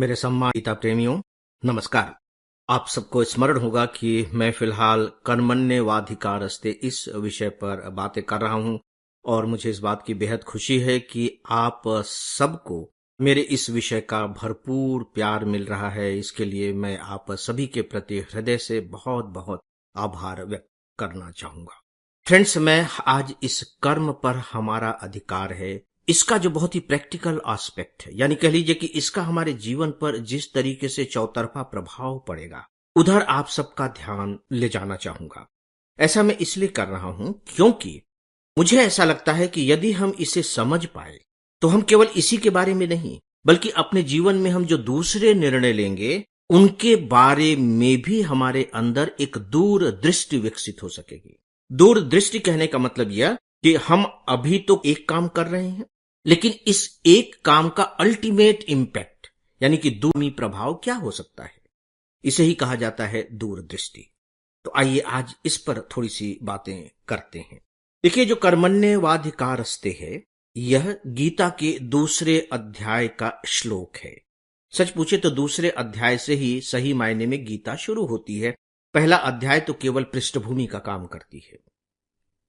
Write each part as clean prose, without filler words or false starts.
मेरे सम्मानित गीता प्रेमियों, नमस्कार। आप सबको स्मरण होगा कि मैं फिलहाल कर्मण्येवाधिकारस्ते इस विषय पर बातें कर रहा हूं और मुझे इस बात की बेहद खुशी है कि आप सबको मेरे इस विषय का भरपूर प्यार मिल रहा है। इसके लिए मैं आप सभी के प्रति हृदय से बहुत बहुत आभार व्यक्त करना चाहूंगा। फ्रेंड्स, मैं आज इस कर्म पर हमारा अधिकार है, इसका जो बहुत ही प्रैक्टिकल एस्पेक्ट है, यानी कह लीजिए कि इसका हमारे जीवन पर जिस तरीके से चौतरफा प्रभाव पड़ेगा, उधर आप सबका ध्यान ले जाना चाहूंगा। ऐसा मैं इसलिए कर रहा हूं क्योंकि मुझे ऐसा लगता है कि यदि हम इसे समझ पाए तो हम केवल इसी के बारे में नहीं, बल्कि अपने जीवन में हम जो दूसरे निर्णय लेंगे उनके बारे में भी हमारे अंदर एक दूरदृष्टि विकसित हो सकेगी। दूरदृष्टि कहने का मतलब यह कि हम अभी तो एक काम कर रहे हैं, लेकिन इस एक काम का अल्टीमेट इंपैक्ट यानी कि दूरगामी प्रभाव क्या हो सकता है, इसे ही कहा जाता है दूरदृष्टि। तो आइए आज इस पर थोड़ी सी बातें करते हैं। देखिए, जो कर्मण्येवाधिकारस्ते है, यह गीता के दूसरे अध्याय का श्लोक है। सच पूछे तो दूसरे अध्याय से ही सही मायने में गीता शुरू होती है। पहला अध्याय तो केवल पृष्ठभूमि का काम करती है।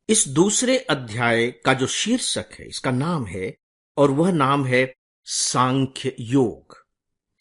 इस दूसरे अध्याय का जो शीर्षक है, इसका नाम है, और वह नाम है सांख्य योग।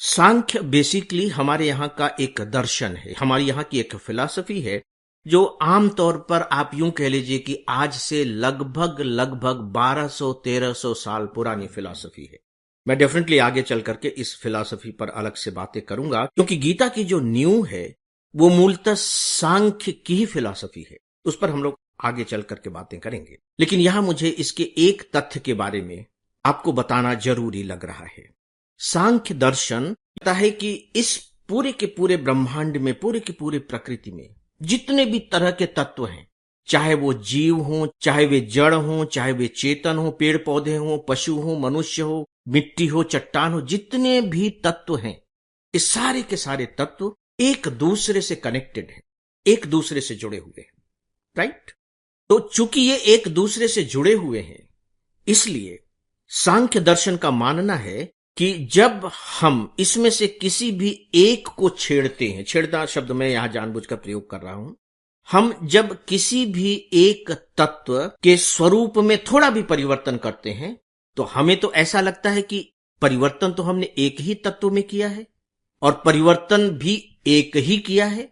सांख्य बेसिकली हमारे यहां का एक दर्शन है, हमारे यहां की एक फिलॉसफी है, जो आमतौर पर आप यूं कह लीजिए कि आज से लगभग 1200-1300 साल पुरानी फिलॉसफी है। मैं डेफिनेटली आगे चल करके इस फिलॉसफी पर अलग से बातें करूंगा, क्योंकि गीता की जो न्यू है वो मूलतः सांख्य की ही फिलॉसफी है। उस पर हम लोग आगे चल करके बातें करेंगे, लेकिन यहां मुझे इसके एक तथ्य के बारे में आपको बताना जरूरी लग रहा है। सांख्य दर्शन कहता है कि इस पूरे के पूरे ब्रह्मांड में, पूरे की पूरे प्रकृति में जितने भी तरह के तत्व हैं, चाहे वो जीव हो, चाहे वे जड़ हो, चाहे वे चेतन हो, पेड़ पौधे हो, पशु हो, मनुष्य हो, मिट्टी हो, चट्टान हो, जितने भी तत्व हैं, इस सारे के सारे तत्व एक दूसरे से कनेक्टेड हैं, एक दूसरे से जुड़े हुए हैं। राइट? तो चूंकि ये एक दूसरे से जुड़े हुए हैं, इसलिए सांख्य दर्शन का मानना है कि जब हम इसमें से किसी भी एक को छेड़ते हैं, छेड़ना शब्द मैं यहां जानबूझकर प्रयोग कर रहा हूं, हम जब किसी भी एक तत्व के स्वरूप में थोड़ा भी परिवर्तन करते हैं, तो हमें तो ऐसा लगता है कि परिवर्तन तो हमने एक ही तत्व में किया है और परिवर्तन भी एक ही किया है।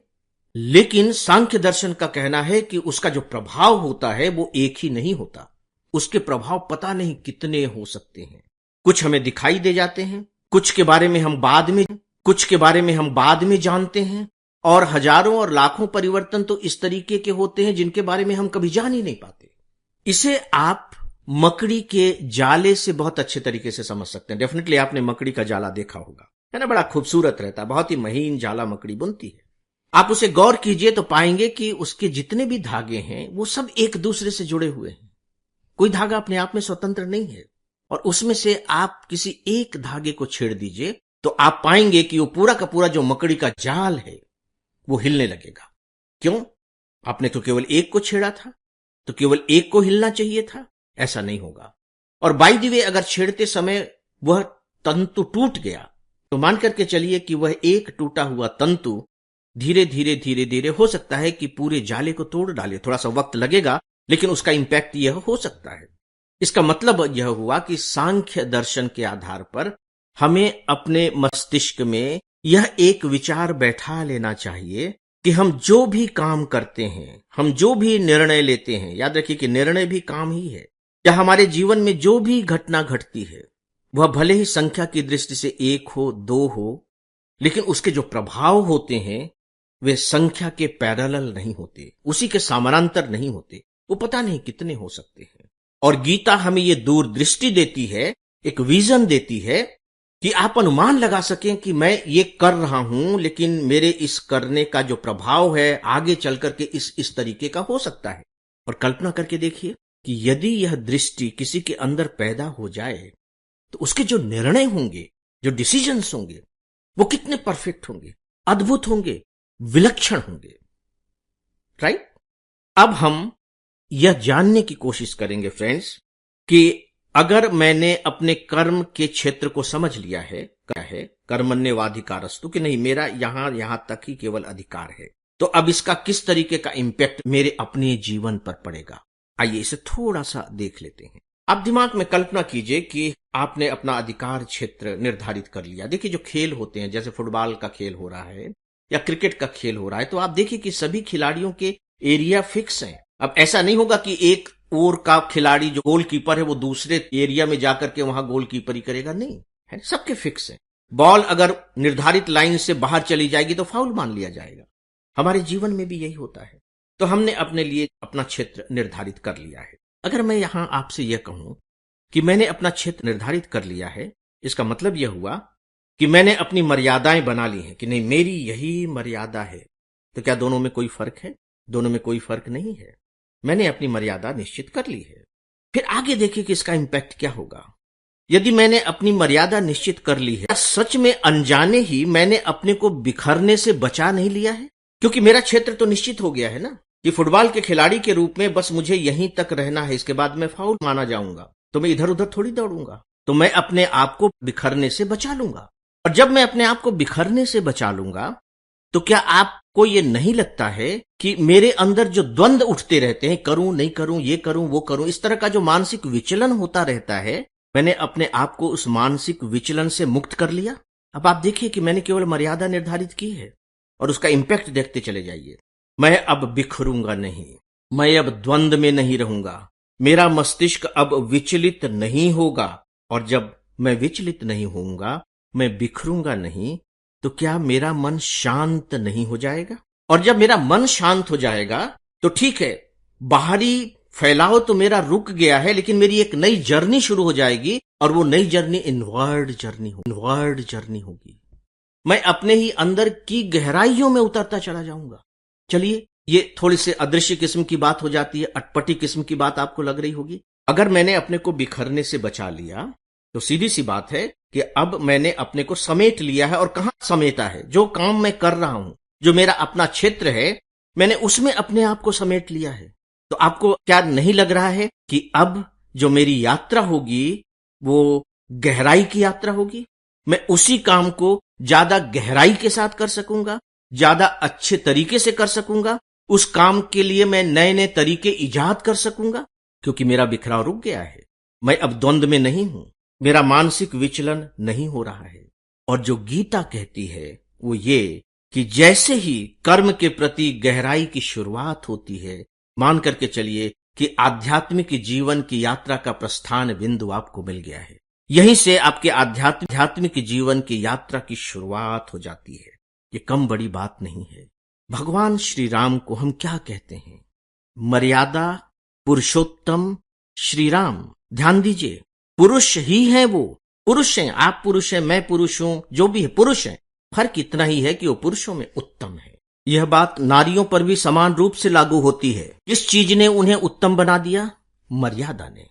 लेकिन सांख्य दर्शन का कहना है कि उसका जो प्रभाव होता है वो एक ही नहीं होता, उसके प्रभाव पता नहीं कितने हो सकते हैं। कुछ हमें दिखाई दे जाते हैं, कुछ के बारे में हम बाद में जानते हैं, और हजारों और लाखों परिवर्तन तो इस तरीके के होते हैं जिनके बारे में हम कभी जान ही नहीं पाते। इसे आप मकड़ी के जाले से बहुत अच्छे तरीके से समझ सकते हैं। डेफिनेटली आपने मकड़ी का जाला देखा होगा, है ना? बड़ा खूबसूरत रहता है, बहुत ही महीन जाला मकड़ी बुनती है। आप उसे गौर कीजिए तो पाएंगे कि उसके जितने भी धागे हैं वो सब एक दूसरे से जुड़े हुए हैं। कोई धागा अपने आप में स्वतंत्र नहीं है, और उसमें से आप किसी एक धागे को छेड़ दीजिए तो आप पाएंगे कि वो पूरा का पूरा जो मकड़ी का जाल है वो हिलने लगेगा। क्यों? आपने तो केवल एक को छेड़ा था, तो केवल एक को हिलना चाहिए था, ऐसा नहीं होगा। और बाय द वे, अगर छेड़ते समय वह तंतु टूट गया तो मान करके चलिए कि वह एक टूटा हुआ तंतु धीरे धीरे हो सकता है कि पूरे जाले को तोड़ डाले। थोड़ा सा वक्त लगेगा, लेकिन उसका इंपैक्ट यह हो सकता है। इसका मतलब यह हुआ कि सांख्य दर्शन के आधार पर हमें अपने मस्तिष्क में यह एक विचार बैठा लेना चाहिए कि हम जो भी काम करते हैं, हम जो भी निर्णय लेते हैं, याद रखिए कि निर्णय भी काम ही है, या हमारे जीवन में जो भी घटना घटती है, वह भले ही संख्या की दृष्टि से एक हो, दो हो, लेकिन उसके जो प्रभाव होते हैं वे संख्या के पैरेलल नहीं होते, उसी के समानांतर नहीं होते, वो पता नहीं कितने हो सकते हैं। और गीता हमें ये दूरदृष्टि देती है, एक विजन देती है कि आप अनुमान लगा सकें कि मैं ये कर रहा हूं, लेकिन मेरे इस करने का जो प्रभाव है आगे चल करके इस तरीके का हो सकता है। और कल्पना करके देखिए कि यदि यह दृष्टि किसी के अंदर पैदा हो जाए तो उसके जो निर्णय होंगे, जो डिसीजंस होंगे, वो कितने परफेक्ट होंगे, अद्भुत होंगे, विलक्षण होंगे। राइट? अब हम यह जानने की कोशिश करेंगे फ्रेंड्स कि अगर मैंने अपने कर्म के क्षेत्र को समझ लिया है, क्या है, कर्मण्येवाधिकारस्तु, कि नहीं मेरा यहां तक ही केवल अधिकार है। तो अब इसका किस तरीके का इंपैक्ट मेरे अपने जीवन पर पड़ेगा, आइए इसे थोड़ा सा देख लेते हैं। आप दिमाग में कल्पना कीजिए कि आपने अपना अधिकार क्षेत्र निर्धारित कर लिया। देखिए जो खेल होते हैं, जैसे फुटबॉल का खेल हो रहा है या क्रिकेट का खेल हो रहा है, तो आप देखिए कि सभी खिलाड़ियों के एरिया फिक्स हैं। अब ऐसा नहीं होगा कि एक ओर का खिलाड़ी जो गोलकीपर है वो दूसरे एरिया में जाकर के वहां गोलकीपरी करेगा, नहीं है, सबके फिक्स है। बॉल अगर निर्धारित लाइन से बाहर चली जाएगी तो फाउल मान लिया जाएगा। हमारे जीवन में भी यही होता है। तो हमने अपने लिए अपना क्षेत्र निर्धारित कर लिया है। अगर मैं यहां आपसे यह कहूं कि मैंने अपना क्षेत्र निर्धारित कर लिया है, इसका मतलब यह हुआ कि मैंने अपनी मर्यादाएं बना ली हैं कि नहीं मेरी यही मर्यादा है। तो क्या दोनों में कोई फर्क है? दोनों में कोई फर्क नहीं है। मैंने अपनी मर्यादा निश्चित कर ली है। फिर आगे देखिए कि इसका इंपैक्ट क्या होगा। यदि मैंने अपनी मर्यादा निश्चित कर ली है, क्या सच में अनजाने ही मैंने अपने को बिखरने से बचा नहीं लिया है? क्योंकि मेरा क्षेत्र तो निश्चित हो गया है ना कि फुटबॉल के खिलाड़ी के रूप में बस मुझे यहीं तक रहना है, इसके बाद मैं फाउल माना जाऊंगा, तो मैं इधर उधर थोड़ी दौड़ूंगा। तो मैं अपने आप को बिखरने से बचा लूंगा। और जब मैं अपने आप को बिखरने से बचा लूंगा, तो क्या आपको यह नहीं लगता है कि मेरे अंदर जो द्वंद्व उठते रहते हैं, करूं नहीं करूं, ये करूं वो करूं, इस तरह का जो मानसिक विचलन होता रहता है, मैंने अपने आप को उस मानसिक विचलन से मुक्त कर लिया। अब आप देखिए कि मैंने केवल मर्यादा निर्धारित की है और उसका इंपैक्ट देखते चले जाइए। मैं अब बिखरूंगा नहीं, मैं अब द्वंद्व में नहीं रहूंगा, मेरा मस्तिष्क अब विचलित नहीं होगा। और जब मैं विचलित नहीं होऊंगा, मैं बिखरूंगा नहीं, तो क्या मेरा मन शांत नहीं हो जाएगा? और जब मेरा मन शांत हो जाएगा तो ठीक है, बाहरी फैलाव तो मेरा रुक गया है, लेकिन मेरी एक नई जर्नी शुरू हो जाएगी और वो नई जर्नी इनवर्ड जर्नी होगी। मैं अपने ही अंदर की गहराइयों में उतरता चला जाऊंगा। चलिए, ये थोड़ी से अदृश्य किस्म की बात हो जाती है, अटपटी किस्म की बात आपको लग रही होगी। अगर मैंने अपने को बिखरने से बचा लिया तो सीधी सी बात है कि अब मैंने अपने को समेट लिया है। और कहां समेटा है? जो काम मैं कर रहा हूं, जो मेरा अपना क्षेत्र है, मैंने उसमें अपने आप को समेट लिया है। तो आपको क्या नहीं लग रहा है कि अब जो मेरी यात्रा होगी वो गहराई की यात्रा होगी? मैं उसी काम को ज्यादा गहराई के साथ कर सकूंगा, ज्यादा अच्छे तरीके से कर सकूंगा। उस काम के लिए मैं नए नए तरीके इजाद कर सकूंगा, क्योंकि मेरा बिखराव रुक गया है। मैं अब द्वंद्व में नहीं हूं, मेरा मानसिक विचलन नहीं हो रहा है। और जो गीता कहती है वो ये कि जैसे ही कर्म के प्रति गहराई की शुरुआत होती है, मान करके चलिए कि आध्यात्मिक जीवन की यात्रा का प्रस्थान बिंदु आपको मिल गया है। यहीं से आपके आध्यात्मिक जीवन की यात्रा की शुरुआत हो जाती है। ये कम बड़ी बात नहीं है। भगवान श्री राम को हम क्या कहते हैं? मर्यादा पुरुषोत्तम श्री राम। ध्यान दीजिए, पुरुष ही है वो, पुरुष हैं, आप पुरुष हैं, मैं पुरुष हूं, जो भी है पुरुष है। फर्क इतना ही है कि वो पुरुषों में उत्तम है। यह बात नारियों पर भी समान रूप से लागू होती है। किस चीज ने उन्हें उत्तम बना दिया? मर्यादा ने।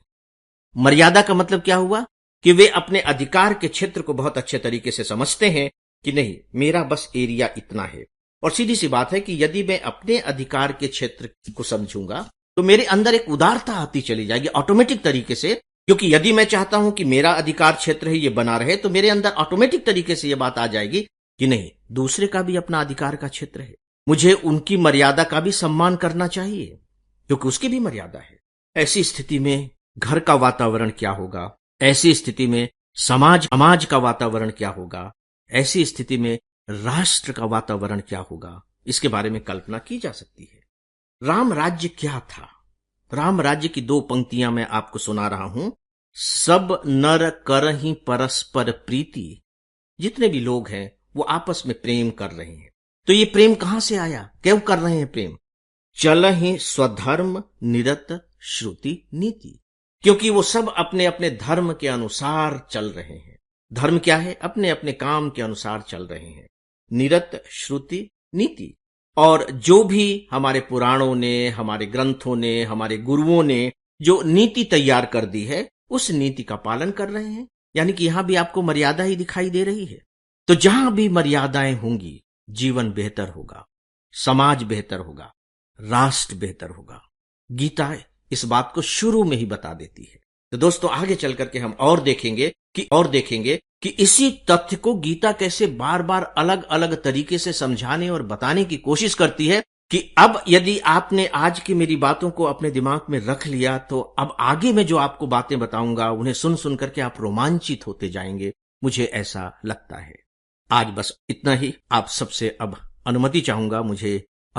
मर्यादा का मतलब क्या हुआ कि वे अपने अधिकार के क्षेत्र को बहुत अच्छे तरीके से समझते हैं कि नहीं, मेरा बस एरिया इतना है। और सीधी सी बात है कि यदि मैं अपने अधिकार के क्षेत्र को समझूंगा तो मेरे अंदर एक उदारता आती चली जाएगी ऑटोमेटिक तरीके से। क्योंकि यदि मैं चाहता हूं कि मेरा अधिकार क्षेत्र है ये बना रहे, तो मेरे अंदर ऑटोमेटिक तरीके से यह बात आ जाएगी कि नहीं, दूसरे का भी अपना अधिकार का क्षेत्र है, मुझे उनकी मर्यादा का भी सम्मान करना चाहिए, क्योंकि उसकी भी मर्यादा है। ऐसी स्थिति में घर का वातावरण क्या होगा? ऐसी स्थिति में समाज का वातावरण क्या होगा? ऐसी स्थिति में राष्ट्र का वातावरण क्या होगा? इसके बारे में कल्पना की जा सकती है। राम राज्य क्या था? राम राज्य की 2 पंक्तियां मैं आपको सुना रहा हूं। सब नर करहि परस्पर प्रीति। जितने भी लोग हैं वो आपस में प्रेम कर रहे हैं। तो ये प्रेम कहां से आया? क्यों कर रहे हैं प्रेम? चलहि स्वधर्म निरत श्रुति नीति। क्योंकि वो सब अपने अपने धर्म के अनुसार चल रहे हैं। धर्म क्या है? अपने अपने काम के अनुसार चल रहे हैं। निरत श्रुति नीति। और जो भी हमारे पुराणों ने, हमारे ग्रंथों ने, हमारे गुरुओं ने जो नीति तैयार कर दी है, उस नीति का पालन कर रहे हैं। यानी कि यहां भी आपको मर्यादा ही दिखाई दे रही है। तो जहां भी मर्यादाएं होंगी, जीवन बेहतर होगा, समाज बेहतर होगा, राष्ट्र बेहतर होगा। गीता इस बात को शुरू में ही बता देती है। तो दोस्तों आगे चल करके हम और देखेंगे कि इसी तथ्य को गीता कैसे बार बार अलग अलग तरीके से समझाने और बताने की कोशिश करती है कि अब यदि आपने आज की मेरी बातों को अपने दिमाग में रख लिया तो अब आगे मैं जो आपको बातें बताऊंगा उन्हें सुन सुन करके आप रोमांचित होते जाएंगे। मुझे ऐसा लगता है। आज बस इतना ही। आप सबसे अब अनुमति चाहूंगा मुझे